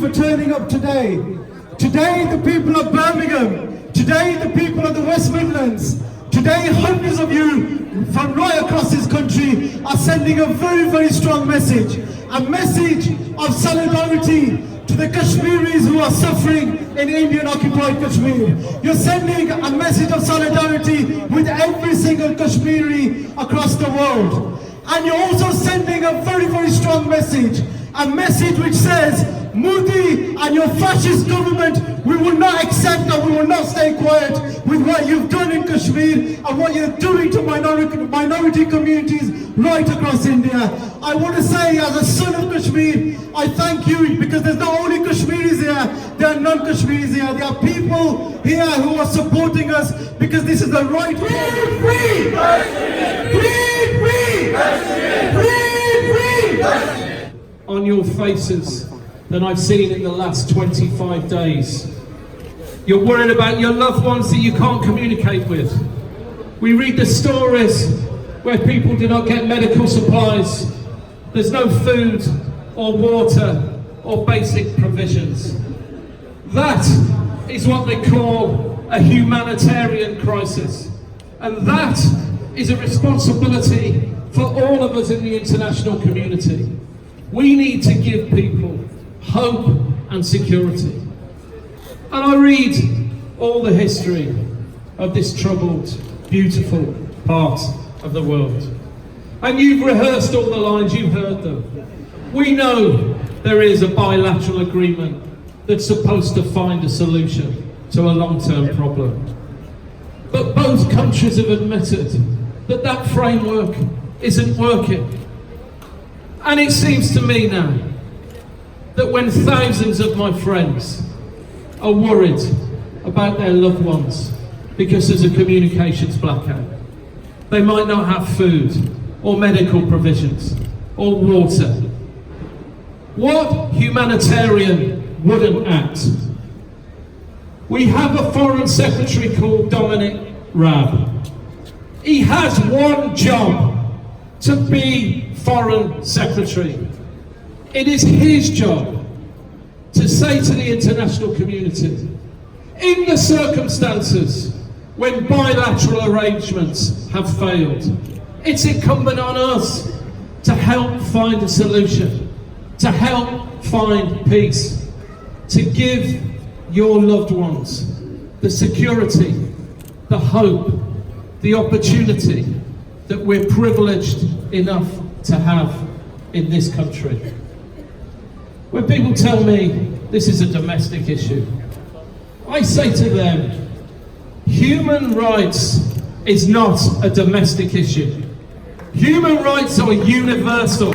for turning up today. Today, the people of Birmingham, today, the people of the West Midlands, today, hundreds of you from right across this country are sending a very, very strong message. A message of solidarity to the Kashmiris who are suffering in Indian-occupied Kashmir. You're sending a message of solidarity with every single Kashmiri across the world. And you're also sending a very, very strong message. A message which says, Modi and your fascist government, we will not accept and we will not stay quiet with what you've done in Kashmir and what you're doing to minority communities right across India. I want to say, as a son of Kashmir, I thank you, because there's not only Kashmiris here, there are non-Kashmiris here. There are people here who are supporting us because this is the right way. Free! Free! Free! Free! Free! On your faces than I've seen in the last 25 days. You're worried about your loved ones that you can't communicate with. We read the stories where people do not get medical supplies. There's no food or water or basic provisions. That is what they call a humanitarian crisis. And that is a responsibility for all of us in the international community. We need to give people hope and security. And I read all the history of this troubled, beautiful part of the world. And you've rehearsed all the lines, you've heard them. We know there is a bilateral agreement that's supposed to find a solution to a long-term problem. But both countries have admitted that that framework isn't working. And it seems to me now that when thousands of my friends are worried about their loved ones because there's a communications blackout, they might not have food or medical provisions or water. What humanitarian wouldn't act? We have a foreign secretary called Dominic Raab. He has one job: to be foreign secretary. It is his job to say to the international community, in the circumstances when bilateral arrangements have failed, it's incumbent on us to help find a solution, to help find peace, to give your loved ones the security, the hope, the opportunity that we're privileged enough to have in this country. When people tell me this is a domestic issue, I say to them, human rights is not a domestic issue. Human rights are universal.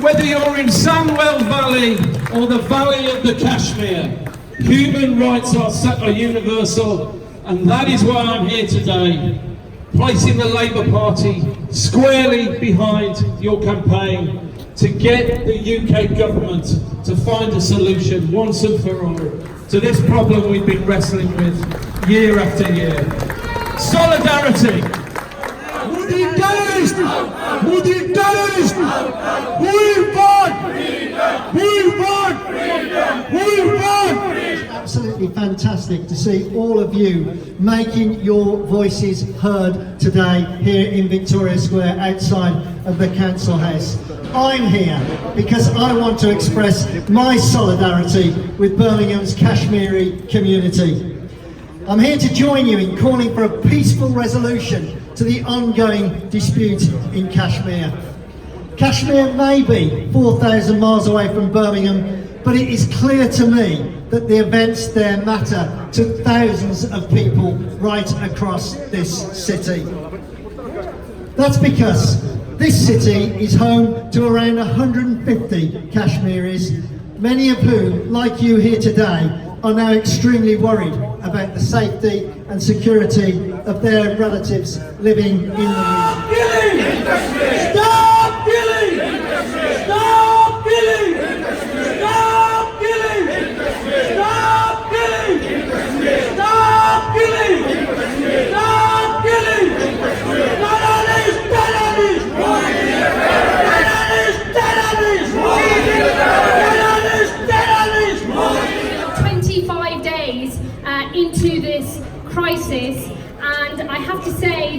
Whether you're in Sandwell Valley or the Valley of the Kashmir, human rights are universal, and that is why I'm here today, placing the Labour Party squarely behind your campaign to get the UK government to find a solution once and for all to this problem we've been wrestling with year after year. Solidarity. Modi terrorist! Modi terrorist! We want! We want! We want! Absolutely fantastic to see all of you making your voices heard today here in Victoria Square outside of the Council House. I'm here because I want to express my solidarity with Birmingham's Kashmiri community. I'm here to join you in calling for a peaceful resolution to the ongoing dispute in Kashmir. Kashmir may be 4,000 miles away from Birmingham, but it is clear to me that the events there matter to thousands of people right across this city. That's because this city is home to around 150 Kashmiris, many of whom, like you here today, are now extremely worried about the safety and security of their relatives living in the region. Stop killing! Stop killing! Stop killing! Stop killing! Stop killing! Stop killing! Terrorists! Terrorists! Terrorists! Terrorists! Terrorists! Terrorists!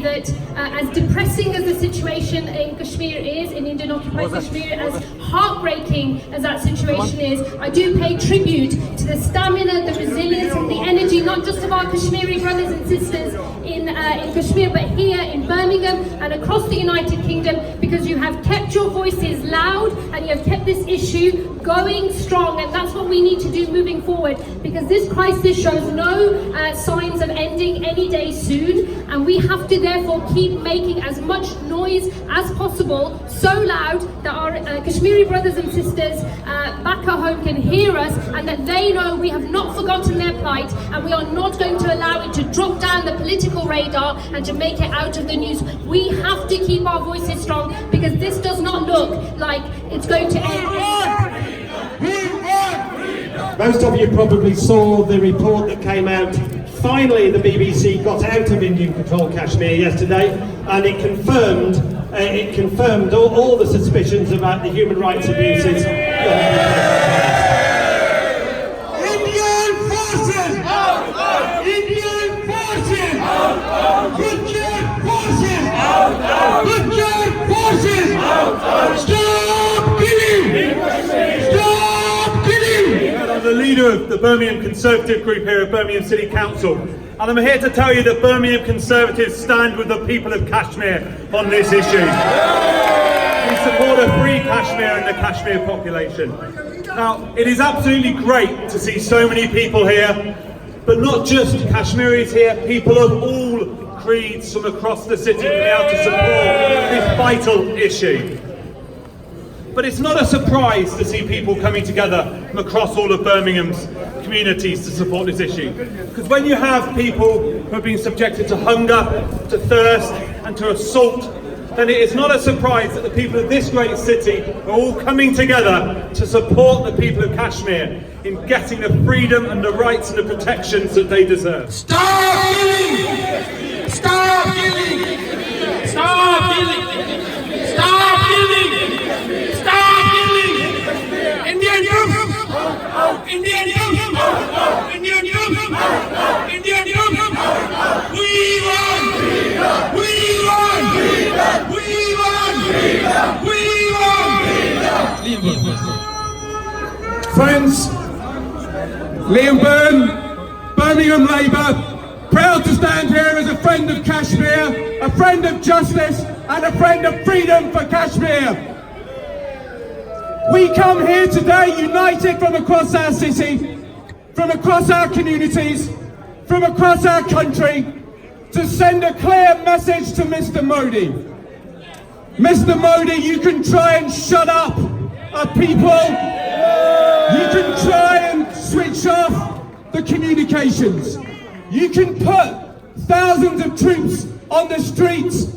say that as depressing as the situation in Kashmir is, in Indian occupied Kashmir, as heartbreaking as that situation is, I do pay tribute to the stamina, the resilience and the energy, not just of our Kashmiri brothers and sisters in Kashmir, but here in Birmingham and across the United Kingdom, because you have kept your voices loud and you have kept this issue going strong, and that's what we need to do moving forward, because this crisis shows no signs of ending any day soon, and we have to therefore keep making as much noise as possible, so loud that our Kashmiri brothers and sisters back at home can hear us, and that they know we have not forgotten their plight, and we are not going to allow it to drop down the political radar and to make it out of the news. We have to keep our voices strong, because this does not look like it's going to end. Most of you probably saw the report that came out. Finally, the BBC got out of Indian-controlled Kashmir yesterday, and it confirmed all the suspicions about the human rights abuses. Indian forces! Indian forces! Gujarat forces! Gujarat forces! Stop killing! Stop killing! I'm the leader of the Birmingham Conservative group here at Birmingham City Council, and I'm here to tell you that Birmingham Conservatives stand with the people of Kashmir on this issue. We support a free Kashmir and the Kashmir population. Now, it is absolutely great to see so many people here, but not just Kashmiris here, people of all creeds from across the city being able to support this vital issue. But it's not a surprise to see people coming together from across all of Birmingham's communities to support this issue. Because when you have people who have been subjected to hunger, to thirst and to assault, then it is not a surprise that the people of this great city are all coming together to support the people of Kashmir in getting the freedom and the rights and the protections that they deserve. Stop killing! Stop killing! Stop killing! Stop killing! Stop killing! Indian youth! Indian youth! Indian youth! Indian youth! We won! We won! We won! We won! Friends, Liam Byrne, Birmingham Labour, proud to stand here as a friend of Kashmir, a friend of justice and a friend of freedom for Kashmir. We come here today united from across our city, from across our communities, from across our country, to send a clear message to Mr. Modi. Mr. Modi, you can try and shut up our people. You can try and switch off the communications. You can put thousands of troops on the streets,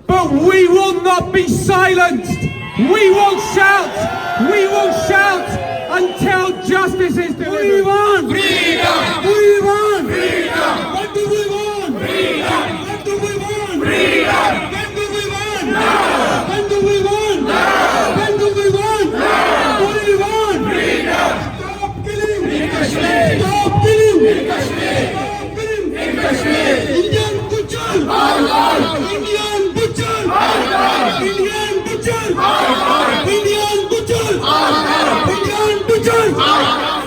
but we will not be silenced. We will shout. We will shout until justice is delivered. We want freedom. We want freedom. What do we want? Freedom. What do we want? Freedom. When do we want? Now. When do we want? Now. When do we want? Now. What do we want? Freedom. Stop killing. In Kashmir. Stop killing. In Kashmir. Stop killing. In Kashmir. Indian butcher. Indian butcher. Indian butcher. Indian butcher. Indian butcher.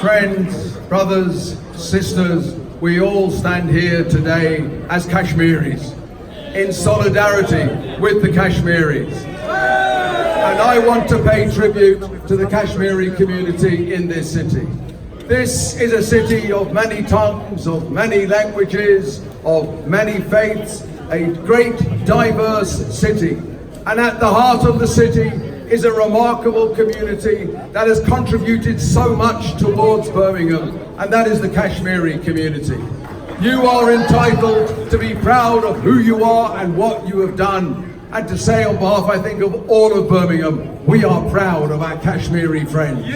Friends, brothers, sisters, we all stand here today as Kashmiris in solidarity with the Kashmiris. And I want to pay tribute to the Kashmiri community in this city. This is a city of many tongues, of many languages, of many faiths, a great diverse city. And at the heart of the city is a remarkable community that has contributed so much towards Birmingham, and that is the Kashmiri community. You are entitled to be proud of who you are and what you have done, and to say on behalf, I think, of all of Birmingham, we are proud of our Kashmiri friends.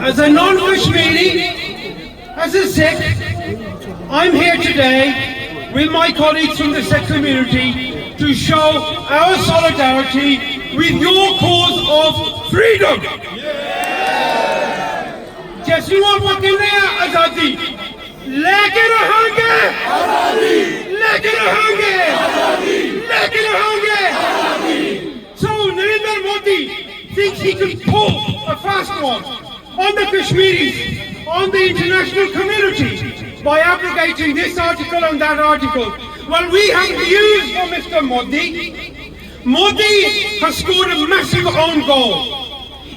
As a non-Kashmiri, as a Sikh, I'm here today with my colleagues from the Sikh community to show our solidarity with your cause of freedom. जश्न पकड़ने आजादी लेके रहेंगे आजादी लेके रहेंगे आजादी लेके रहेंगे आजादी. So Narendra Modi thinks he can pull a fast one on the Kashmiris, on the international community by abrogating this article and that article. Well, we have news for Mr. Modi. Modi has scored a massive own goal.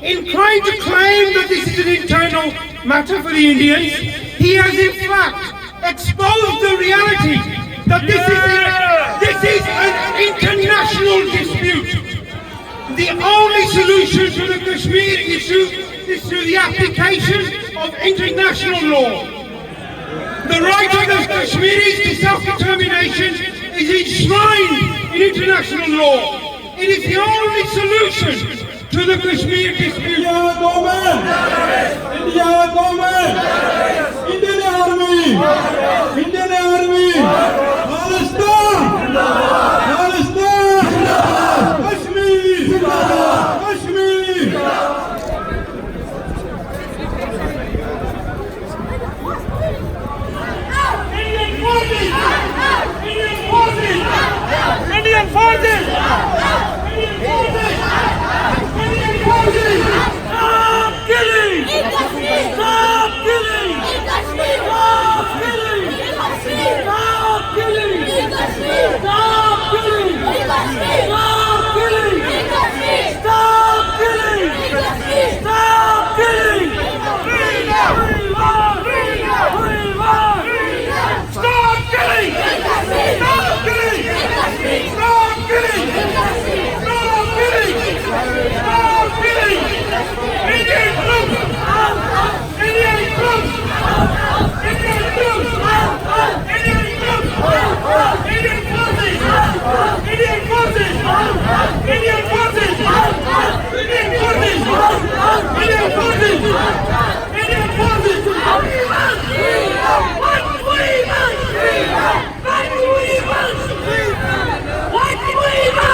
In trying to claim that this is an internal matter for the Indians, he has in fact exposed the reality that this is an international dispute. The only solution to the Kashmir issue is through the application of international law. The right of the Kashmiris to self-determination is enshrined in international law. It is the only solution to the Kashmir dispute. India government! India government! Indian army! Indian army! Palestine! Palestine! Kashmir! Kashmir! Indian forces! Stop killing! Stop killing! Stop killing! Stop killing! Stop killing! Stop killing! Stop killing! Stop killing! Freedom! Freedom! Freedom! Stop killing! Stop killing! Stop killing! Stop killing! Stop killing! Indian troops! Indian troops! Indian troops! Indian troops! Indian forces! Indian forces! Indian forces! Indian forces! Indian forces! Indian forces! What do we want? What do we want? What do we want?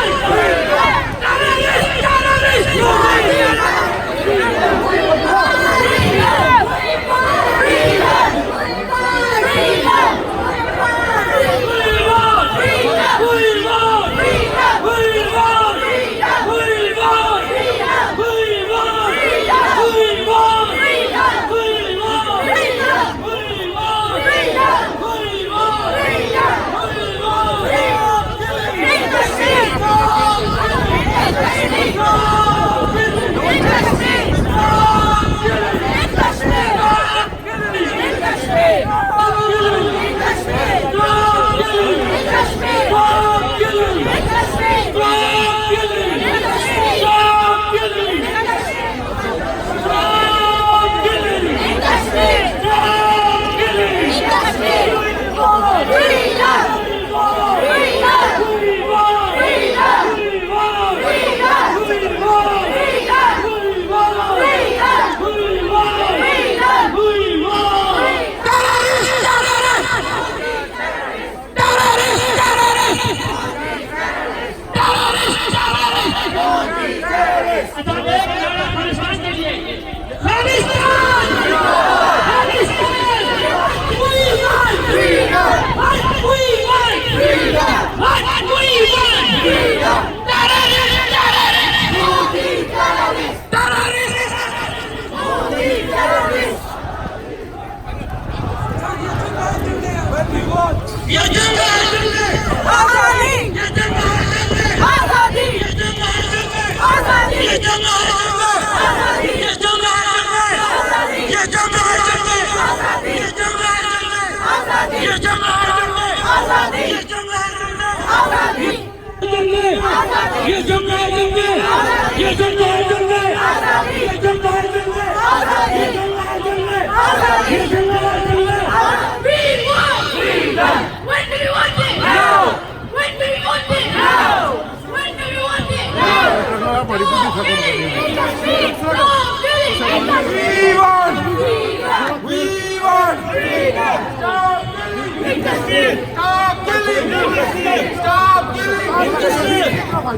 Terrorists! We want freedom! Stop killing! Stop killing! Stop killing!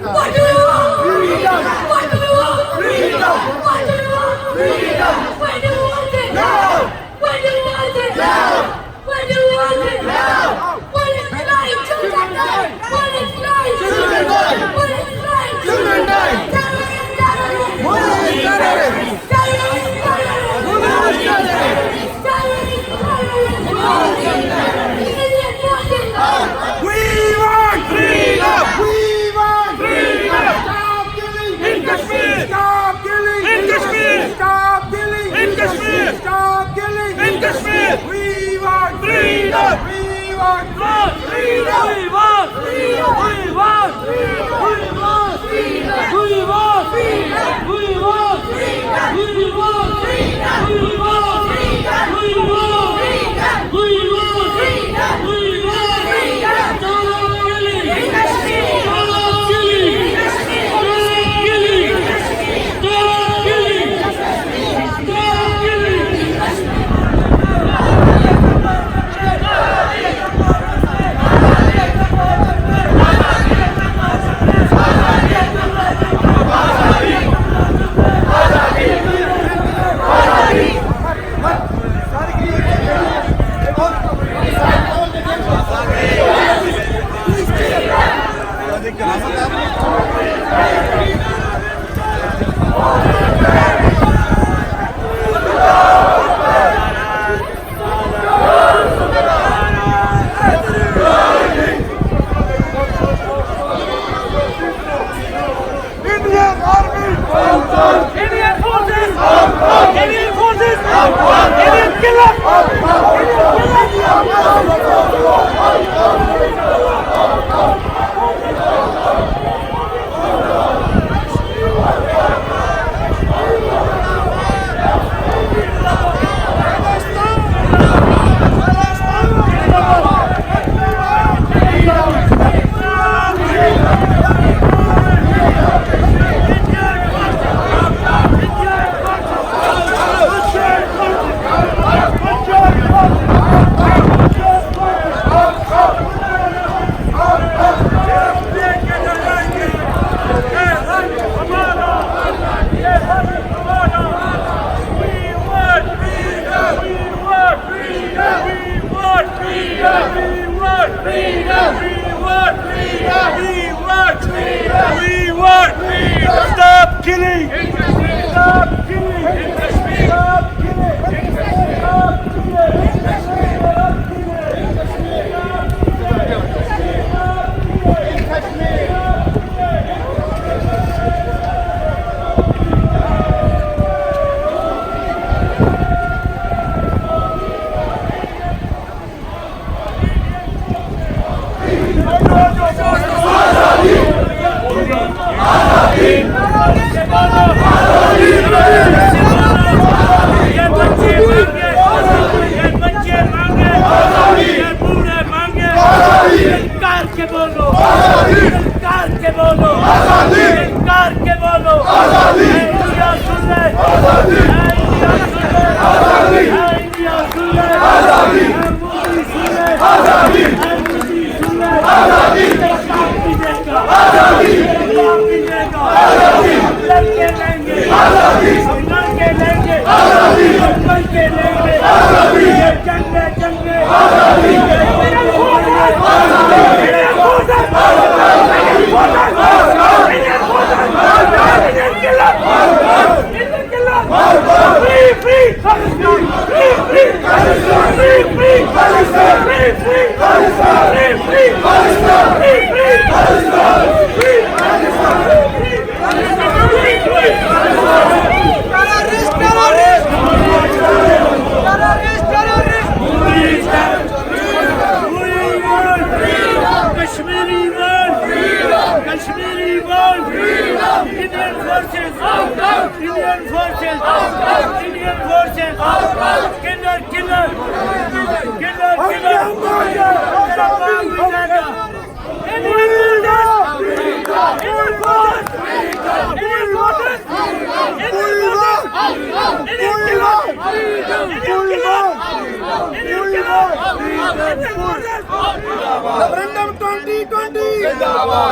Referendum 2020.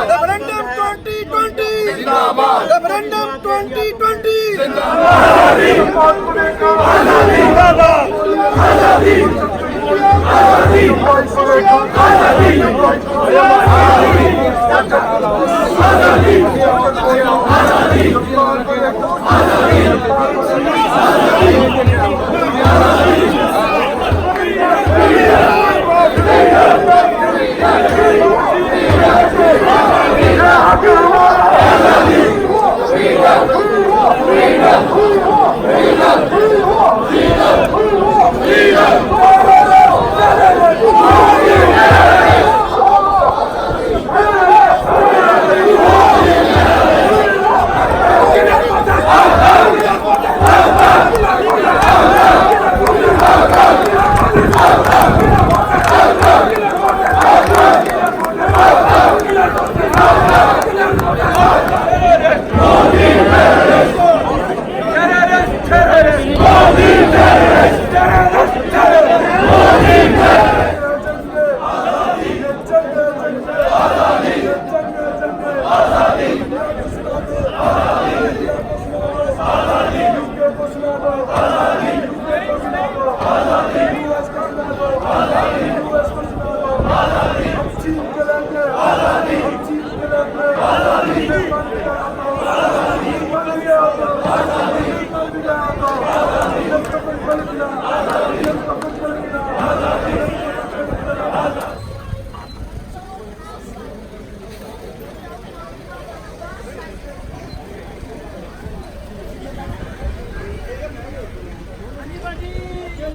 Referendum 2020. Referendum 2020. Team